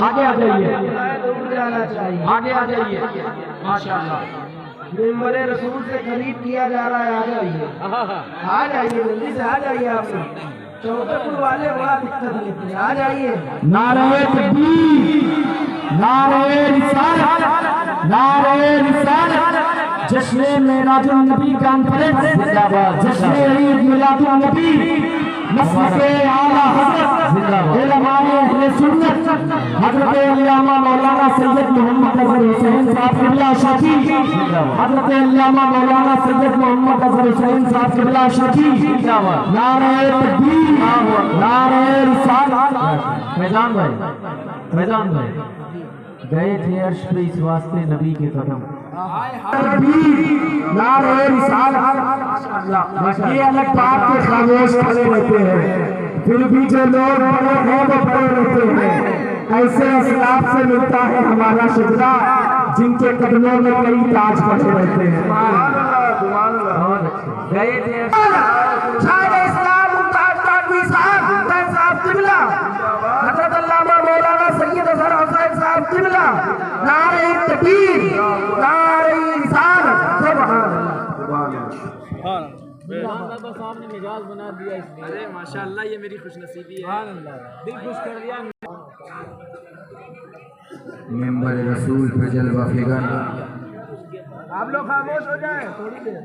آگے آ جائیے آگے آ جائیے ماشاءاللہ ممبر رسول سے خرید کیا جا رہا ہے. آ جائیے جلدی سے آ جائیے. آپ چوتھے پور والے بڑا دقت لیتے ہیں. آ جائیے. نعرہ تکبیر نعرہ رسالت نعرہ رسالت جشن معراج النبی کانفرنس زندہ باد جشن عید میلاد النبی مسلک اعلیٰ حضرت علماء اہل سنت حضرت علامہ مولانا سید محمد اظہر حسین صاحب قبلہ شافی حضرت علامہ مولانا سید محمد اظہر حسین صاحب قبلہ شافی نعرہ تکبیر نعرہ رسالت. میدان بھائی گئے تھے عرش پہ اس واسطے نبی کے قدم نعرہ رسالت. یہ الگ بات کے خاموش کھڑے رہتے ہیں پھر بھی جو لوگ بڑے ہیں وہ پڑے رہتے ہیں. ایسے اسلاف سے ملتا ہے ہمارا شجرا جن کے قدموں میں کئی تاج پڑے رہتے ہیں. گئے تھے شاہد اسلام ممتاز کاٹوی صاحب قبلہ حضرت علامہ مولانا سید اظہر حسین صاحب قبلہ نعرہ تکبیر نعرہ رسالت. سبحان بابا صاحب نے مجاز بنا دیا اس لیے. ارے ماشاءاللہ یہ میری خوش نصیبی ہے. دل خوش کر دیا. ممبر رسول پہ جلوہ فگر آپ لوگ خاموش ہو جائیں تھوڑی دیر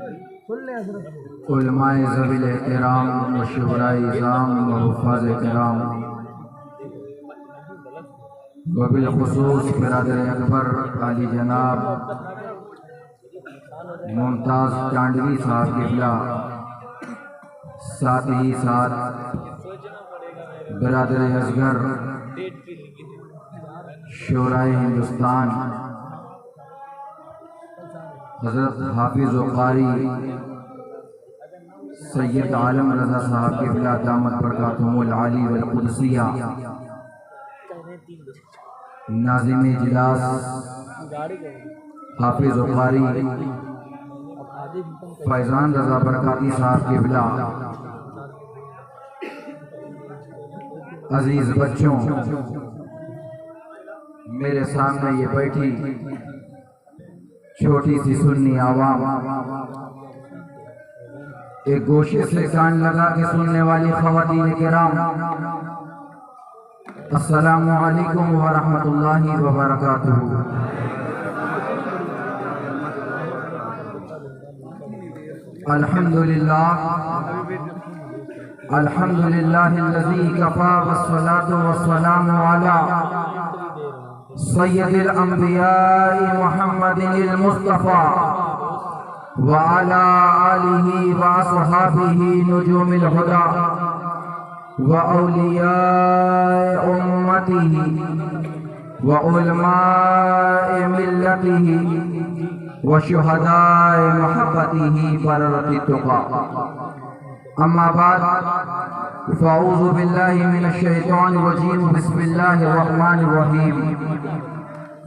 سن لیں حضرت. علماء ذوی احترام و شعراء اعظام و حفاظ کرام و بالخصوص برادر اکبر علی جناب ممتاز ٹانڈوی صاحب قبلہ ساتھ ہی ساتھ برادر اصغر شعراء ہندوستان حضرت حافظ و قاری سید عالم رضا صاحب قبلہ دامت برکاتہم العالی والقدسیہ ناظم اجلاس حافظ و قاری فیضان رضا برکاتی صاحب قبلہ عزیز بچوں میرے سامنے یہ بیٹھی چھوٹی سی سنی عوام ایک گوشے سے کان لگا کے سننے والی خواتین کرام السلام علیکم ورحمۃ اللہ وبرکاتہ. الحمدللہ الذی کفا والصلاة والسلام علی سید الانبیاء محمد المصطفیٰ وعلى آلہ وصحابہ نجوم الہدى وأولیاء أمته وعلماء ملته وشهداء محبته بررة التقى. أما بعد فأعوذ بالله من الشيطان الرجيم بسم الله الرحمن الرحيم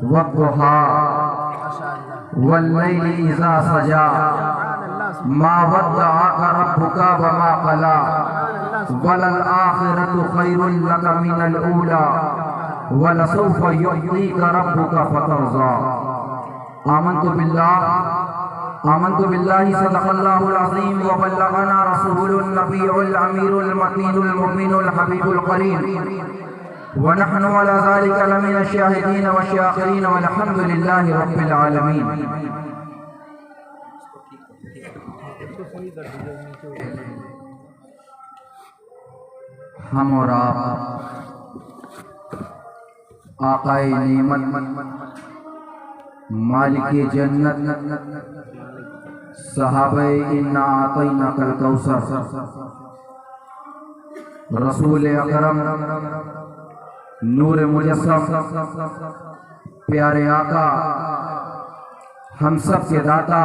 والضحى والليل إذا سجى ما ودعك ربك وما قلى وَلَلْآخِرَةُ خَيْرٌ لَكَ مِنَ الْأُولَى وَلَسَوْفَ يُعْطِيكَ رَبُّكَ فَتَرْضَى. آمنت باللہ صدق اللہ العظیم وبلغنا رسول النبی الامیر المتین المبین الحبیب القریم ونحن على ذلك لمن الشاہدین والشاکرین والحمد للہ رب العالمین. ہم اور آپ آقائے نعمت مالک جنت صحابہ انا اعطیناک الکوثر رسول اکرم نور مجسم پیارے آقا ہم سب کے داتا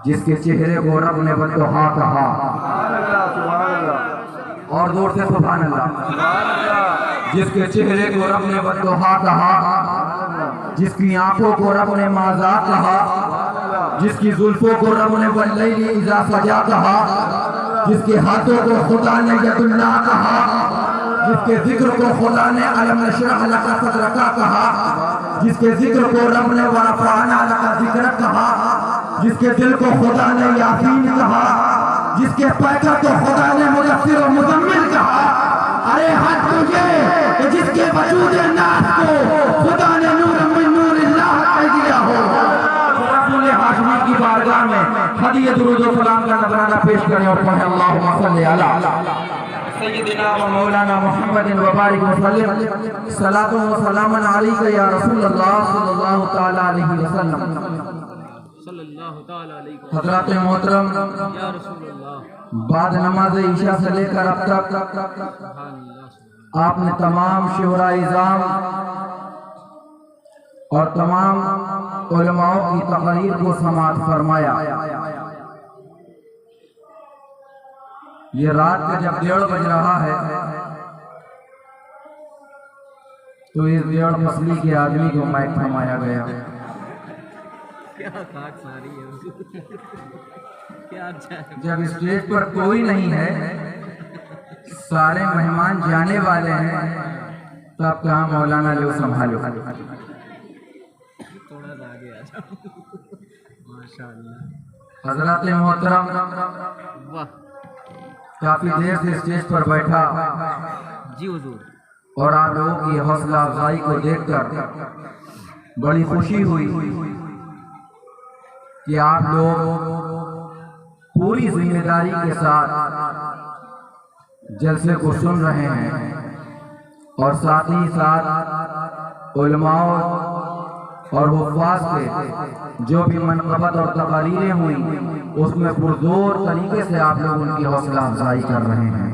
جس کے چہرے کو رب نے بددعا کہا اور دور سے سبحان اللہ. جس کے چہرے کو رب نے بددعا کہا جس کی آنکھوں کو رب نے ماذا کہا جس کی زلفوں کو رب نے واللیل اذا سجا کہا جس کے ہاتھوں کو خدا نے ید اللہ کہا جس کے ذکر کو خدا نے علم نشرح لک صدرک کہا، جس کے ذکر کو رب نے ورفعنا لک ذکرک کہا، جس کے دل کو خدا نے یاسین کہا، جس کے پیکر کو خدا نے مدثر و مزمل کہا۔ ارے حد تجھے کہ جس کے وجود ناس کو خدا نے نور من نور اللہ کہہ دیا ہو۔ رسول ہاشمی کی بارگاہ میں ہدیہ درود و سلام کا نذرانہ پیش کریں اور پڑھیں اللہم صلی علی سیدنا و مولانا محمد وبارک وسلم صلاۃ و سلام علیک یا رسول اللہ صلی اللہ تعالی علیہ وسلم۔ حضرات محترم، بعد نماز عشاء سے لے کر اب تک آپ نے تمام شعراء اعظام اور تمام علماء کی تقریر کو سماعت فرمایا۔ یہ رات کا جب 1:30 بج رہا ہے تو اس 1:30 فصلی کے آدمی کو مائک تھمایا گیا۔ جب اسٹیج پر کوئی نہیں ہے، سارے مہمان جانے والے ہیں، تب کہاں مولانا لو سنبھالو۔ حضرات محترم، کافی دیر سے اسٹیج پر بیٹھا اور آپ لوگوں کی حوصلہ افزائی کو دیکھ کر بڑی خوشی ہوئی کہ آپ لوگ پوری ذمہ داری کے ساتھ جلسے کو سن رہے ہیں اور ساتھ ہی ساتھ علماء اور حفاظ کے جو بھی منقبت اور تقاریریں ہوئیں اس میں پرزور طریقے سے آپ لوگ ان کی حوصلہ افزائی کر رہے ہیں۔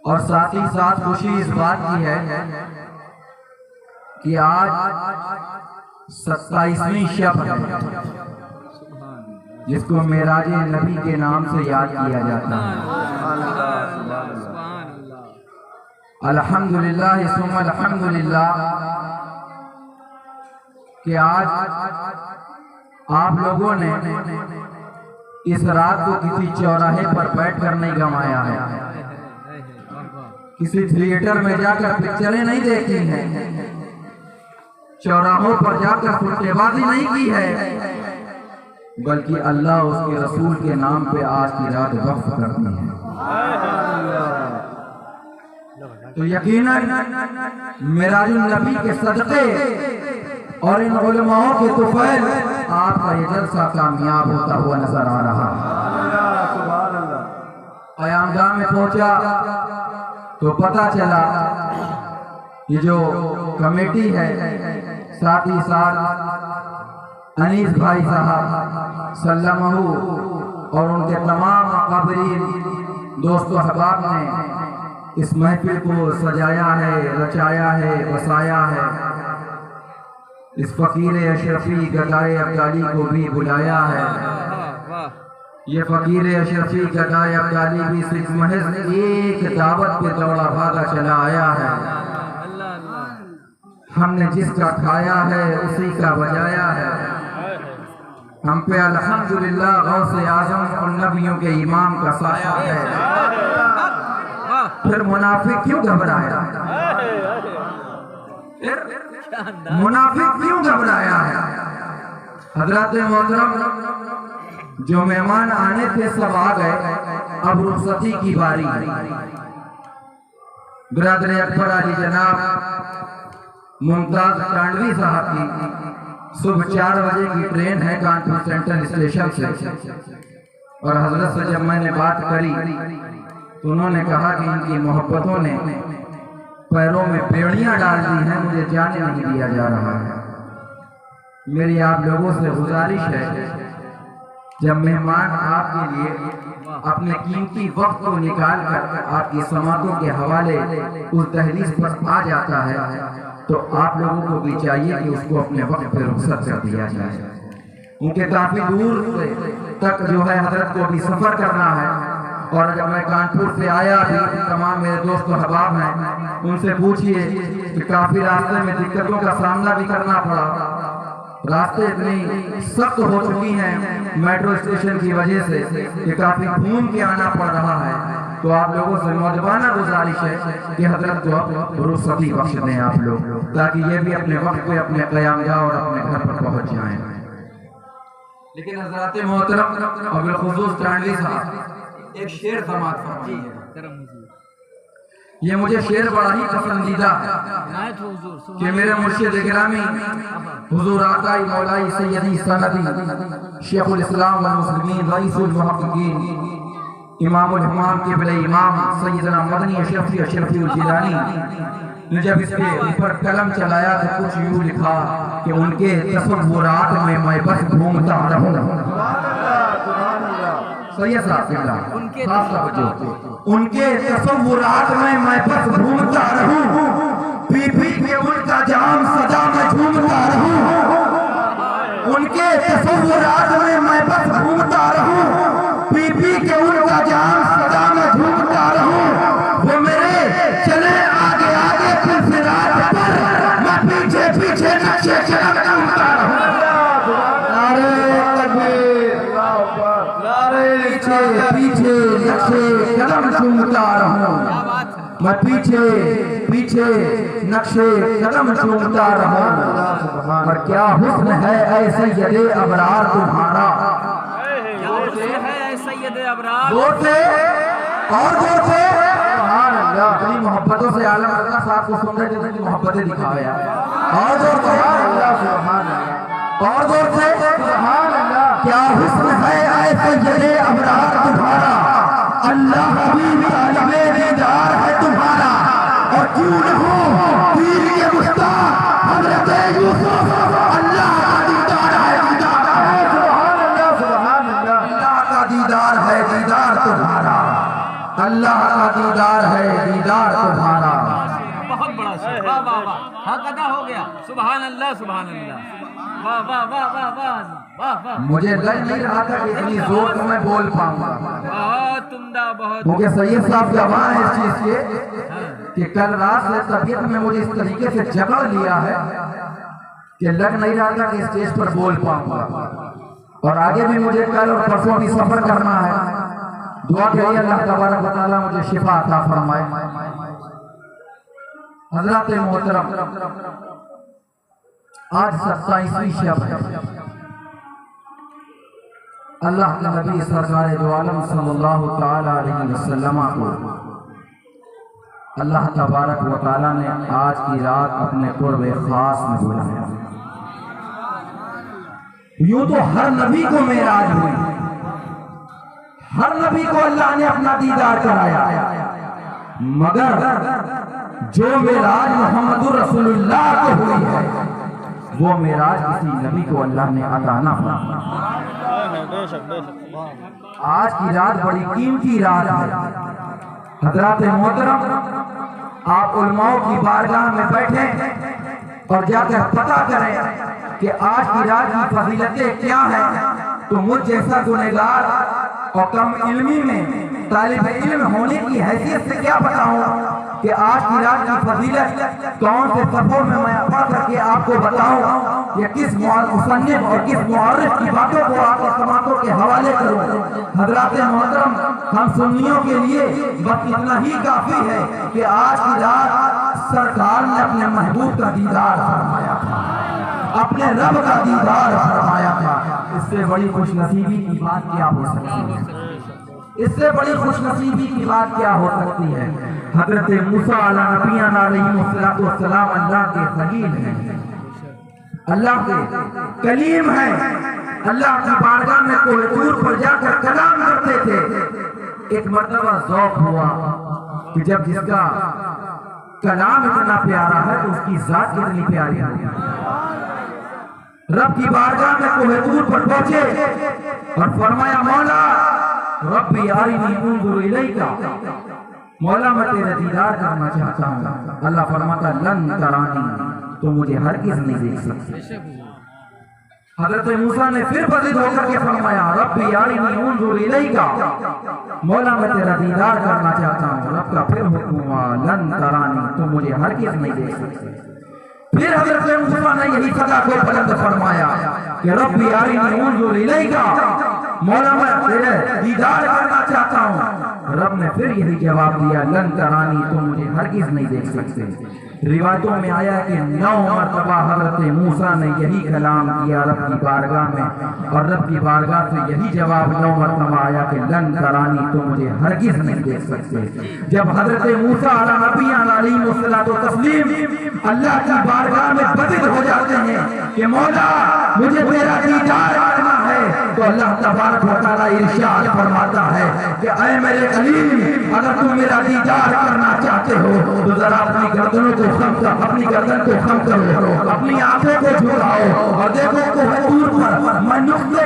اور ساتھ ہی ساتھ خوشی اس بات کی ہے کہ آج 27ویں شب ہے جس کو معراج نبی کے نام سے یاد کیا جاتا ہے۔ الحمدللہ ثم الحمدللہ کہ آج آپ لوگوں نے اس رات کو کسی چوراہے پر بیٹھ کر نہیں گنوایا ہے، کسی تھیٹر میں جا کر پکچریں نہیں دیکھی ہیں، چوراہوں پر جا کر سٹے بازی نہیں کی ہے، بلکہ اللہ اس کے رسول کے نام پہ آج کی رات وقف کرتی ہے۔ تو یقیناً معراج النبی کے صدقے اور ان علماءوں کے طفیل آپ کا یہ جلسہ کامیاب ہوتا ہوا نظر آ رہا ہے۔ قیام گاہ میں پہنچا تو پتہ چلا یہ جو کمیٹی ہے، ساتھ ہی ساتھ انیس بھائی صاحب سلمہ اور ان کے تمام اکابرین دوست و احباب نے اس محفل کو سجایا ہے، رچایا ہے، بسایا ہے۔ اس فقیر اشرفی گدائے ابدالی کو بھی بلایا ہے۔ یہ فقیر اشرفی گدائے ابدالی بھی صرف محض ایک دعوت پہ دوڑا بھاگا چلا آیا ہے۔ ہم نے جس کا کھایا ہے اسی کا بجایا ہے۔ ہم پہ الحمدللہ غوث اعظم اور نبیوں کے امام کا سایہ ہے۔ پھر منافق کیوں گھبرایا؟ منافق کیوں گھبرایا ہے؟ حضرات محترم، جو مہمان آنے تھے سب آ گئے، اب رخصتی کی باری ہے۔ برادر اکبر علی جناب ممتاز ٹانڈوی صاحب کی صبح 4 بجے کی ٹرین ہے کانپور سینٹرل اسٹیشن سے، اور حضرت سے جب میں نے بات کری تو انہوں نے کہا کہ ان کی محبتوں نے پیروں میں بیڑیاں ڈال دی ہیں، مجھے جانے نہیں دیا جا رہا ہے۔ میری آپ لوگوں سے گزارش ہے، جب مہمان آپ کے لیے اپنے قیمتی وقت کو نکال کر آپ کی سماعتوں کے حوالے اس دہلیز پر آ جاتا ہے تو آپ لوگوں کو بھی چاہیے کہ اس کو اپنے وقت پہ رخصت کر دیا جائے، کیونکہ کافی دور تک جو ہے حضرت کو بھی سفر کرنا ہے۔ اور جب میں کانپور سے آیا بھی، تمام میرے دوست و احباب ہیں، ان سے پوچھئے کہ کافی راستے میں دقتوں کا سامنا بھی کرنا پڑا، راستے اتنی سخت ہو چکی ہیں میٹرو اسٹیشن کی وجہ سے کہ کافی گھوم کے آنا پڑ رہا ہے۔ تو آپ لوگوں سے نوجوانہ گزارش ہے کہ حضرت کو آپ رخصتی بخش دیں آپ لوگ، تاکہ یہ بھی اپنے وقت پہ اپنے قیام گاہ اور اپنے گھر پر پہنچ جائیں۔ لیکن حضرات محترم اور بالخصوص چانڈلی صاحب ایک شعر سماعت فرمائیے۔ یہ مجھے شعر بڑا ہی پسندیدہ ہے کہ میرے مرشد گرامی حضور آقائی مولائی سیدی سندی شیخ الاسلام والمسلمین رئیس المحققین امام الحمام قبلہ امام سیدنا مدنی اشرفی الجیلانی نے جب اس کے اوپر قلم چلایا تو کچھ یوں لکھا کہ ان کے تصورات میں بس گھومتا رہوں۔ سید صاحب ان کے تصورات میں بس گھومتا رہوں، پی پی کے ان کا جام سدا میں جھومتا رہوں، ان کے تصورات میں بس گھومتا رہوں، پی پی کے ان کا جام سدا میں جھومتا رہوں، وہ میرے چلے آگے آگے پھر فرات پر میں پیچھے پیچھے نقشے قدم چومتا رہوں۔ پیچھے نقشے قدم چومتا رہوں، میں پیچھے پیچھے نقشے قدم چومتا رہوں، اور کیا حسن ہے اے سید ابرار تمہارا، غور سے اور غور سے اپنی محبتوں سے عالم اللہ صاحب کو سن رہے تھے، محبتیں دکھایا اور غور سے اور غور سے کیا حسن ہے اے سید ابرار تمہارا، اللہ حبیب طالب دیدار ہے تمہارا، اور کیوں نہ ہو پیر کے گستاخ حضرت یوسف، اللہ کا دیدار ہے اللہ کا دیدار ہے دیدار تمہارا، اللہ کا دیدار ہے دیدار تمہارا۔ بہت بڑا شعر، واہ واہ واہ، حق ادا ہو گیا، سبحان اللہ سبحان اللہ، واہ واہ واہ واہ واہ واہ واہ۔ مجھے لگ نہیں رہا تھا کہ اتنی زور کو میں بول پاؤں گا، بہت عمدہ، بہت کیونکہ سید صاحب گواہ ہے اس چیز کے کہ کل رات سے طبیعت میں مجھے اس طریقے سے جکڑ لیا ہے کہ لگ نہیں رہا تھا کہ اسٹیج پر بول پاؤں گا، اور آگے بھی مجھے کل اور پرسوں بھی سفر کرنا ہے۔ دعا کریے اللہ تبارک و تعالیٰ مجھے شفا عطا فرمائے۔ حضرات محترم، آج 27ویں شب ہے، اللہ کے نبی سرکار دو عالم صلی اللہ تعالی علیہ وسلم کو اللہ تبارک و تعالیٰ نے آج کی رات اپنے قرب خاص میں بلایا۔ یوں تو ہر نبی کو معراج ہوئی، ہر نبی کو اللہ نے اپنا دیدار کرایا، مگر جو معراج محمد رسول اللہ کو ہوئی ہے وہ معراج کسی نبی کو اللہ نے عطا نہ فرمایا۔ آج کی رات بڑی قیمتی رات ہے۔ حضرات محترم، آپ علماء کی بارگاہ میں بیٹھیں اور جا کر پتہ کریں کہ آج کی رات کی فضیلتیں کیا ہیں، تو مجھ جیسا گنہگار اور کم علمی میں طالب علم ہونے کی حیثیت سے کیا بتاؤں کہ آج کی رات کی فضیلت کون سے صفوں میں میں پڑھ کر کے آپ کو بتاؤں، یا کس مصنف اور کس معرخ کی باتوں کو آپ کے سماعتوں کے حوالے کروں۔ حضرات محترم، ہم سنیوں کے لیے بس اتنا ہی کافی ہے کہ آج کی رات سرکار نے اپنے محبوب کا دیدار فرمایا تھا، اپنے رب کا دیدار فرمایا تھا۔ اس سے بڑی خوش نصیبی کی بات کیا ہو سکتی ہے؟ اس سے بڑی خوش نصیبی کی بات کیا ہو سکتی ہے؟ حضرت موسیٰ علیہ السلام اللہ کے خلیل ہیں، اللہ کے کلیم ہیں، اللہ کی بارگاہ میں کوہ طور پر جا کر کلام کرتے تھے۔ ایک مرتبہ ذوق ہوا کہ جب جس کا کلام اتنا پیارا ہے تو اس کی ذات کتنی پیاری ہے۔ رب کی بارگاہ میں کوہ طور پر پہنچے اور فرمایا، مولا ربی ارنی انظر الیک، مولا میں تیرا دیدار کرنا چاہتا ہوں۔ اللہ فرماتا لن ترانی، تو مجھے ہرگز نہیں دیکھ سکتے۔ حضرت موسیٰ نے پھر بضد ہو کر کے فرمایا، ربی ارنی انظر الیک، مولا میں تیرا دیدار کرنا چاہتا ہوں۔ رب کا پھر حکم ہوا لن ترانی، تو مجھے ہرگز نہیں دیکھ سکتے۔ پھر حضرت موسیٰ نے یہی صدا کو بلند فرمایا کہ ربی ارنی انظر الیک، مولا میں تیرے دیدار کرنا چاہتا ہوں۔ رب نے پھر یہی جواب دیا لن ترانی تم مجھے ہرگز نہیں دیکھ سکتے۔ روایتوں میں آیا کہ 9 مرتبہ حضرت موسیٰ نے یہی کلام کیا رب کی بارگاہ میں، اور رب کی بارگاہ سے یہی جواب 9 مرتبہ آیا کہ لن ترانی تم مجھے ہرگز نہیں دیکھ سکتے۔ جب حضرت موسیٰ علیہ نبی علیہ الصلوۃ والتسلیم اللہ کی بارگاہ میں بدل ہو جاتے ہیں کہ مولا مجھے تیرا دیدار کرنا ہے، تو اللہ تبارک و تعالیٰ ارشاد فرماتا ہے کہ اے میرے کلیم اگر تم میرا دیدار کرنا چاہتے ہو تو ذرا اپنی گردنوں کو خم کر، اپنی گردن کو خم کرو، اپنی آنکھوں کو جھکاؤ اور دیکھو کوہ طور پر میں نقطے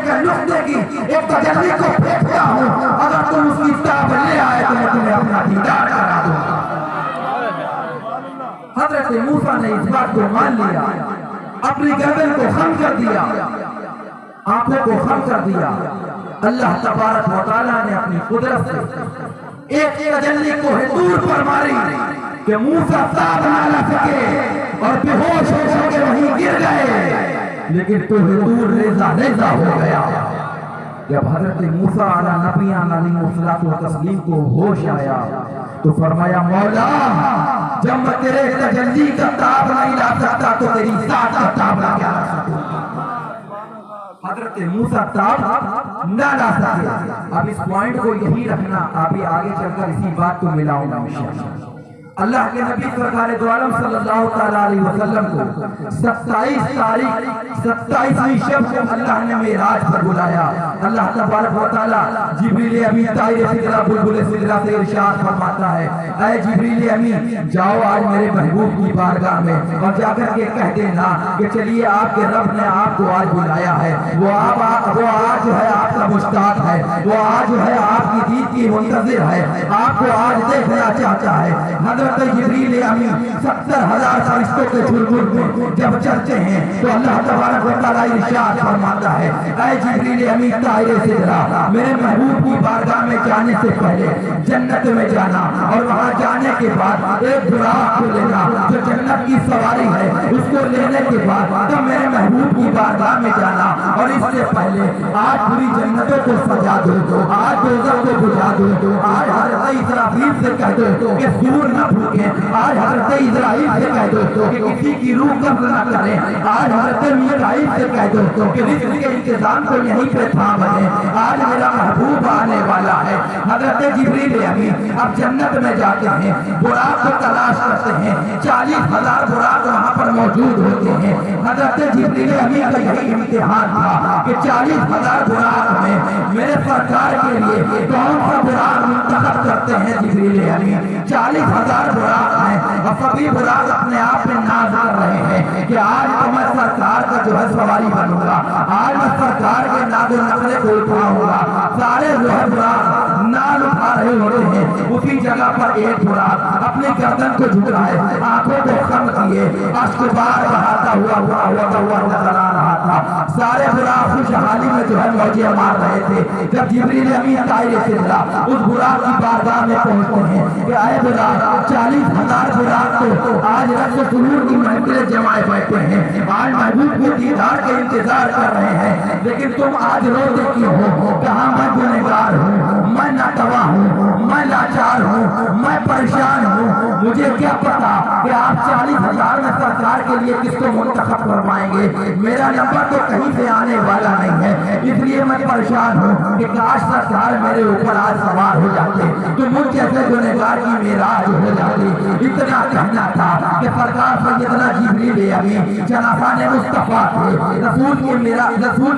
کی ایک تجلی کو پھینکتا ہوں، اگر تم اس کی تاب لے آئے تو میں تمہیں اپنا دیدار کرا دوں گا۔ حضرت موسیٰ نے اس بات کو مان لیا، اپنی گردن کو خم کر دیا، آنکھوں کو خم کر دیا۔ اللہ تبارک و تعالیٰ نے اپنی قدرت سے ایک تجلی کوہ طور پر ماری کہ موسیٰ تاب نہ لا سکے اور بے ہوش ہو کے وہیں گر گئے، لیکن کوہ طور ریزہ ریزہ ہو گیا۔ جب حضرت موسیٰ علیہ نبی علیہ الصلوۃ والتسلیم کو ہوش آیا تو فرمایا مولا جب میں تیرے تجلی کا تاب نہیں لا سکتا تو تیری ذات کا تاب لا کیا لا سکتا۔ حضرت موسیٰ تاب نہ لا سکے۔ اب اس پوائنٹ کو یہی رکھنا، ابھی آگے چل کر اسی بات کو ملاؤں گا انشاءاللہ۔ اللہ کے نبی سرکار دو عالم صلی اللہ تعالیٰ علیہ وسلم کو 27ویں شب کو اللہ نے معراج پر بلایا۔ اللہ تبارک و تعالیٰ جبریل امین طائر سدرہ بلبل سدرہ سے ارشاد فرماتا ہے اے جبریل امین جاؤ آج میرے محبوب کی بارگاہ میں اور جا کر کے کہہ دینا کہ چلیے آپ کے رب نے آپ کو آج بلایا ہے، وہ آج جو ہے آپ کا مشتاق ہے، وہ آج جو ہے آپ کی دید کی منتظر ہے، آپ کو آج دیکھنا چاہتا ہے۔ حضرت جبریل امین 70,000 فرشتوں کے جھرمٹ میں جب چلتے ہیں تو اللہ تبارک و تعالیٰ ارشاد فرماتا ہے اے جبریل امین طائر سدرہ میرے محبوب کی بارگاہ میں جانے سے پہلے جنت میں جانا اور وہاں جانے کے بعد ایک براق کو لینا جو جنت کی سواری ہے، اس کو لینے کے بعد تو میرے محبوب کی بارگاہ میں جانا اور اس سے پہلے آج پوری جنتوں کو سجا دو، آج دوزخ کو بجھا دو، آج حضرت اسرافیل سے کہہ دو کہ سور نہ بھوکیں، آج حضرت اسرائیل سے کہہ دو کہ کسی کی روح قبض نہ کریں، آج حضرت میکائیل سے کہہ دو کہ رزق کے انتظام کو یہیں پہ تھام لیں، آج میرا محبوب آنے والا ہے۔ حضرت جبریل امین اب جنت میں جاتے ہیں، براق کو تلاش کرتے ہیں، 40,000 براق وہاں پر موجود ہوتے ہیں۔ حضرت جبریل امین کا یہی امتحان تھا کہ 40,000 براق میں میرے سرکار کے لیے کون سا براق منتخب کرتے ہیں جبریل امین۔ 40,000 براق ہیں اور سبھی براق اپنے آپ میں ناز کر رہے ہیں کہ آج تو میں سرکار کا جو ہے سواری بنوں گا، آج میں سرکار کے ناز و نقلے کو اٹھاؤں گا۔ سارے جو ہے براق نال اٹھا رہے ہوتے ہیں، اسی جگہ پر ایک براق اپنے گردن کو جھکائے، آنکھوں کو خم کیے، اشک بار بہاتا ہوا نظر آ رہا تھا۔ سارے براق خوشحالی میں جو ہے موجیں مار رہے تھے۔ جب جبریل امین طائر سدرہ اس براق کی بارگاہ میں پہنچتے ہیں کہ اے براق 40,000 براق تو آج رقص سرور کی محفلیں جمائے بیٹھے ہیں، آج محبوب کے دیدار کے انتظار کر رہے ہیں، لیکن تم آج روتے کیوں ہو؟ کہاں میں گنہگار ہوں، میں ناتوا ہوں، میں لاچار ہوں، میں پریشان ہوں، مجھے کیا پتا کہ آپ 40,000 میں سرکار کے لیے کس کو منتخب فرمائیں گے، میرا نمبر تو کہیں سے آنے والا نہیں ہے، اس لیے میں پریشان ہوں کہ کاش سرکار میرے اوپر آج سوار ہو جاتے تو مجھ جیسے گنہگار کی معراج ہو جاتی۔ اتنا کہنا تھا کہ سرکار سیدنا جبریل امین جناحان مصطفیٰ تھے، رسول کے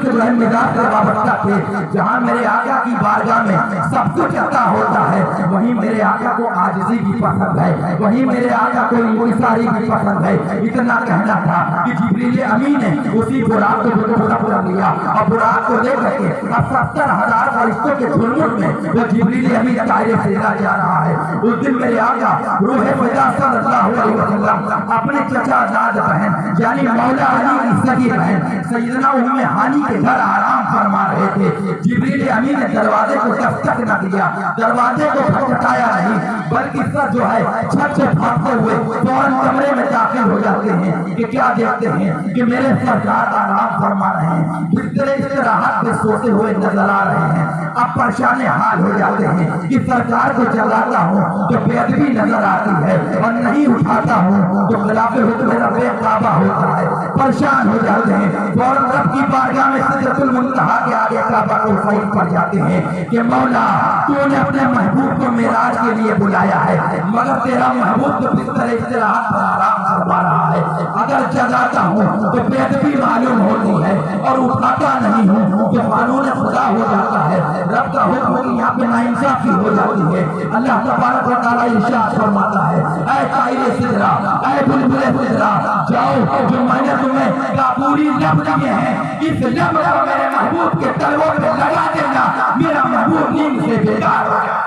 جو مزاج سے وابستہ تھے۔ جہاں میرے آقا کی بارگاہ میں سب کچھ عطا ہوتا ہے وہیں میرے آقا کو عاجزی بھی پسند ہے، وہیں میرے آقا کو انکساری بھی پسند ہے۔ اتنا کہنا تھا کہ جبریل امین نے اسی براق کو منتخب کر لیا اور براق کو لے کر کے اب 70,000 فرشتوں کے جھرمٹ میں وہ جبریل امین طائر سدرہ جا رہا ہے۔ اس دن میرے آقا روح فدا صلی اللہ علیہ وسلم اپنے چچا داد بہن یعنی مولا علی کی سگی بہن سیدنا ام ہانی کے گھر آرام فرما رہے تھے۔ جبریل امین نے دروازے کو جب تک نہ دیا, دروازے کو کھٹکھٹایا نہیں, بلکہ سر جو ہے چھت سے پھاڑتے ہوئے فوراً کمرے میں داخل ہو جاتے ہیں کہ کیا دیکھتے ہیں کہ میرے سرکار آرام فرما رہے ہیں, بستر استراحت پہ سوتے ہوئے نظر آ رہے ہیں. اب پریشان حال ہو جاتے ہیں کہ سرکار کو جگاتا ہوں تو بے ادبی نظر آتی ہے, اور نہیں اٹھاتا ہوں تو خلاف حکم رب کعبہ ہوتا ہے. پریشان ہو جاتے ہیں, فوراً رب کی بارگاہ میں سدرۃ المنتہا کے آگے کعبہ کو سجدہ پڑ جاتے ہیں کہ مولا تو نے اپنے محبوب کو معراج کے لیے بلایا ہے, مگر تیرا محبوب تو بستر استراحت پر آرام فرما رہا ہے. اگر جگاتا ہوں تو بے ادبی معلوم ہوتی ہے, اور اٹھاتا نہیں ہوں تو قانون خدا ہو جاتا ہے. رب کا حکم ہے کہ یہاں پہ ناانصافی ہو جاتی ہے. اللہ تبارک و تعالیٰ ارشاد فرماتا ہے, اے طائر سدرا, اے بلبل سدرا, جاؤ جو میں نے تمہیں کافوری لب دیے ہیں اس لب کو میرے محبوب کے تلووں پہ لگا دینا, میرا محبوب نیند سے بیدار ہو جائے گا,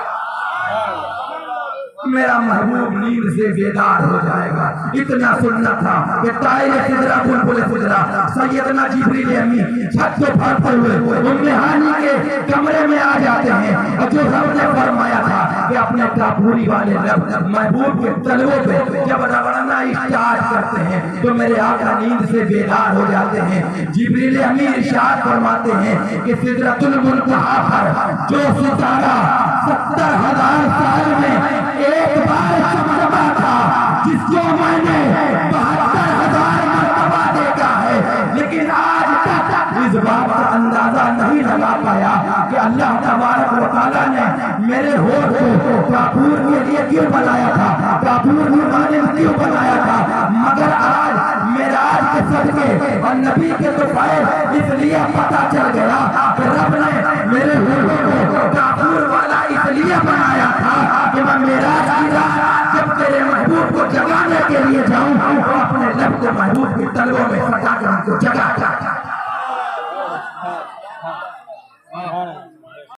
میرا محبوب نیند سے بیدار ہو جائے گا. اتنا سننا تھا کہ طائر سدرا بلبل سدرا سیدنا جبریل امین چھت کو پھاڑتے ہوئے ام ہانی کے کمرے میں آ جاتے ہیں, اور جو رب نے فرمایا تھا کہ اپنے کافوری والے لب محبوب کے تلووں پہ جب رگڑنا اسٹارٹ کرتے ہیں تو میرے آقا نیند سے بیدار ہو جاتے ہیں. جبریل امین ارشاد فرماتے ہیں کہ سدرۃ المنتہا پر جو ستارہ 70,000 سال میں ایک بار چمکتا تھا, جس کو میں نے 72,000 مرتبہ دیکھا ہے, لیکن آج تک اس بات کا اندازہ نہیں لگا پایا کہ اللہ تبارک و تعالیٰ نے میرے ہونٹ کو کافور کے لیے کیوں بنایا تھا, کافور کی مانند کیوں بنایا تھا, مگر آج معراج کے صدقے اور نبی کے طفیل اس لیے پتہ چل گیا کہ رب نے میرے ہونٹوں کو کافور والا اس لیے بنایا تھا کہ میں معراج کی رات جب تیرے محبوب کو جگانے کے لیے جاؤں تو اپنے لب کو محبوب کے تلووں میں پھٹا کر ان کو جگا